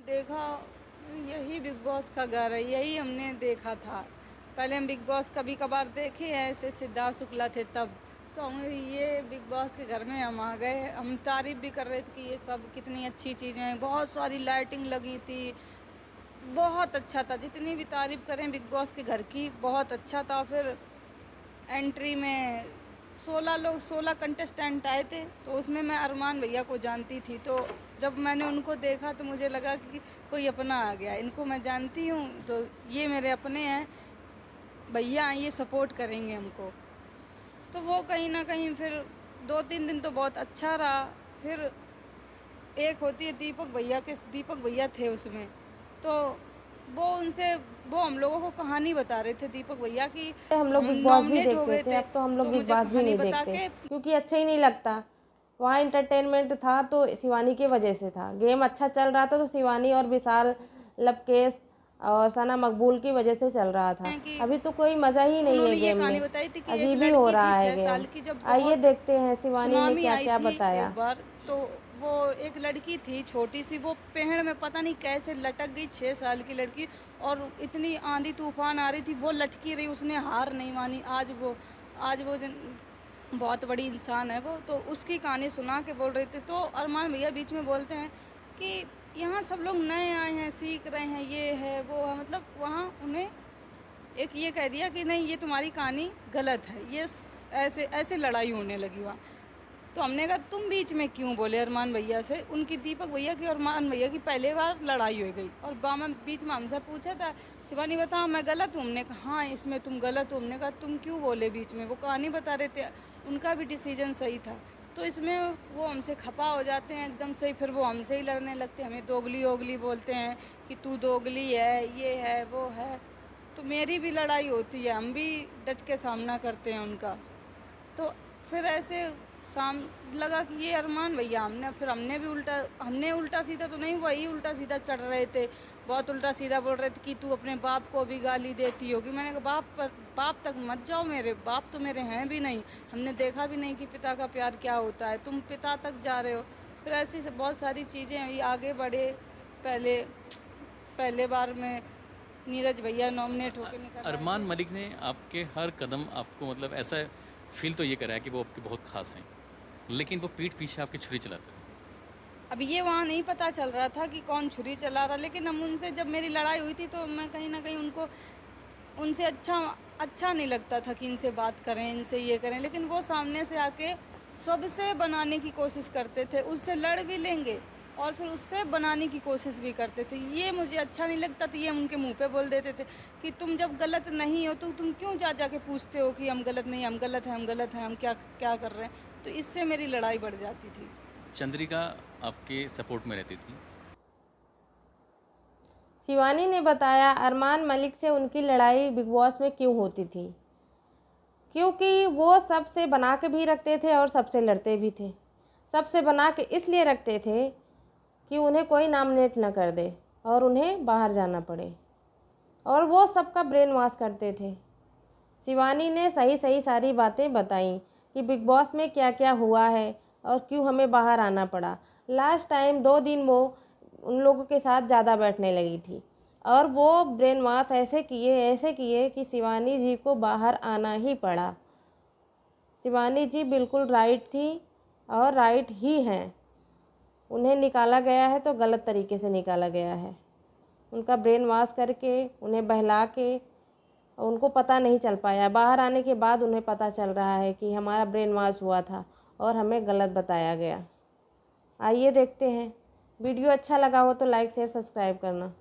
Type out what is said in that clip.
देखा, यही big boss का घर है, यही हमने देखा था। पहले हम बिग बॉस कभी कभार देखे हैं, ऐसे सिद्धार्थ शुक्ला थे तब, तो हम ये बिग बॉस के घर में हम आ गए। हम तारीफ़ भी कर रहे थे कि ये सब कितनी अच्छी चीज़ें हैं, बहुत सारी लाइटिंग लगी थी, बहुत अच्छा था। जितनी भी तारीफ़ करें बिग बॉस के घर की, बहुत अच्छा था। फिर एंट्री में 16 लोग, 16 कंटेस्टेंट आए थे, तो उसमें मैं अरमान भैया को जानती थी। तो जब मैंने उनको देखा तो मुझे लगा कि कोई अपना आ गया, इनको मैं जानती हूँ, तो ये मेरे अपने हैं, भैया ये सपोर्ट करेंगे हमको। तो वो कहीं ना कहीं फिर 2-3 दिन तो बहुत अच्छा रहा। फिर एक होती है दीपक भैया थे उसमें, तो वो उनसे, वो हम लोगों को कहानी बता रहे थे दीपक भैया की, हम लोग हम बिग बॉस भी नॉमिनेट हो देखते गए थे, थे, अब तो हम लोग तो बिग मुझे बॉस भी कहानी नहीं बता देखते के क्योंकि अच्छा ही नहीं लगता। वहाँ इंटरटेनमेंट था तो शिवानी की वजह से था, गेम अच्छा चल रहा था तो शिवानी और विशाल, लवकेश और सना मकबूल की वजह से चल रहा था। हैं कि अभी तो कोई मज़ा ही नहीं है उन्होंने ये गेम कहानी में, बताई थी कि एक अजीब ही हो लड़की थी रहा है 6 गेम। साल की, जब आइए बहुत देखते हैं शिवानी ने सुनामी क्या आई क्या थी बताया। एक बार। तो वो एक लड़की थी छोटी सी, वो पेड़ में पता नहीं कैसे लटक गई, 6 साल की लड़की, और इतनी आंधी तूफान आ रही थी, वो लटकी रही, उसने हार नहीं मानी। आज वो बहुत बड़ी इंसान है वो। तो उसकी कहानी सुना के बोल रहे थे, तो अरमान भैया बीच में बोलते हैं कि यहाँ सब लोग नए आए हैं, सीख रहे हैं, ये है वो है, मतलब वहाँ उन्हें एक ये कह दिया कि नहीं, ये तुम्हारी कहानी गलत है, ऐसे ऐसे लड़ाई होने लगी वहाँ। तो हमने कहा तुम बीच में क्यों बोले अरमान भैया से, उनकी दीपक भैया की और अरमान भैया की पहले बार लड़ाई हो गई, और बीच में हमसे पूछा था, शिवानी बताओ मैं गलत हूँ, हमने कहा हाँ इसमें तुम गलत हो। हमने कहा तुम क्यों बोले बीच में, वो कहानी बता रहे थे, उनका भी डिसीजन सही था। तो इसमें वो हमसे खपा हो जाते हैं एकदम से, फिर वो हमसे ही लड़ने लगते हैं, हमें दोगली ओगली बोलते हैं कि तू दोगली है, ये है वो है। तो मेरी भी लड़ाई होती है, हम भी डट के सामना करते हैं उनका। तो फिर ऐसे शाम लगा कि ये अरमान भैया, हमने उल्टा सीधा तो नहीं, वही उल्टा सीधा चढ़ रहे थे, बहुत उल्टा सीधा बोल रहे थे कि तू अपने बाप को भी गाली देती होगी। मैंने कहा बाप तक मत जाओ, मेरे बाप तो मेरे हैं भी नहीं, हमने देखा भी नहीं कि पिता का प्यार क्या होता है, तुम पिता तक जा रहे हो। फिर ऐसी से बहुत सारी चीज़ें अभी आगे बढ़े। पहले पहले बार में नीरज भैया नॉमिनेट होकर निकल आए अरमान थे। मलिक ने आपके हर कदम आपको मतलब ऐसा फील तो ये कराया कि वो आपके बहुत खास हैं, लेकिन वो पीठ पीछे आपकी छुरी चलाते थे। अब ये वहाँ नहीं पता चल रहा था कि कौन छुरी चला रहा, लेकिन हम उनसे, जब मेरी लड़ाई हुई थी तो मैं कहीं ना कहीं उनको, उनसे अच्छा नहीं लगता था कि इनसे बात करें, इनसे ये करें, लेकिन वो सामने से आके सबसे बनाने की कोशिश करते थे, उससे लड़ भी लेंगे और फिर उससे बनाने की कोशिश भी करते थे। ये मुझे अच्छा नहीं लगता था। ये उनके मुंह पे बोल देते थे कि तुम जब गलत नहीं हो तो तुम क्यों जा जा के पूछते हो कि हम गलत नहीं, हम गलत हैं, हम गलत हैं, हम क्या क्या कर रहे हैं। तो इससे मेरी लड़ाई बढ़ जाती थी। चंद्रिका आपके सपोर्ट में रहती थी। शिवानी ने बताया अरमान मलिक से उनकी लड़ाई बिग बॉस में क्यों होती थी, क्योंकि वो सबसे बना के भी रखते थे और सबसे लड़ते भी थे। सबसे बना के इसलिए रखते थे कि उन्हें कोई नॉमिनेट न कर दे और उन्हें बाहर जाना पड़े, और वो सबका ब्रेन वॉश करते थे। शिवानी ने सही सही सारी बातें बताई कि बिग बॉस में क्या क्या हुआ है और क्यों हमें बाहर आना पड़ा। लास्ट टाइम 2 दिन वो उन लोगों के साथ ज़्यादा बैठने लगी थी और वो ब्रेन वॉश ऐसे किए कि शिवानी जी को बाहर आना ही पड़ा। शिवानी जी बिल्कुल राइट थी और राइट ही हैं। उन्हें निकाला गया है तो गलत तरीके से निकाला गया है, उनका ब्रेन वॉश करके, उन्हें बहला के। उनको पता नहीं चल पाया, बाहर आने के बाद उन्हें पता चल रहा है कि हमारा ब्रेन वॉश हुआ था और हमें गलत बताया गया। आइए देखते हैं। वीडियो अच्छा लगा हो तो लाइक शेयर सब्सक्राइब करना।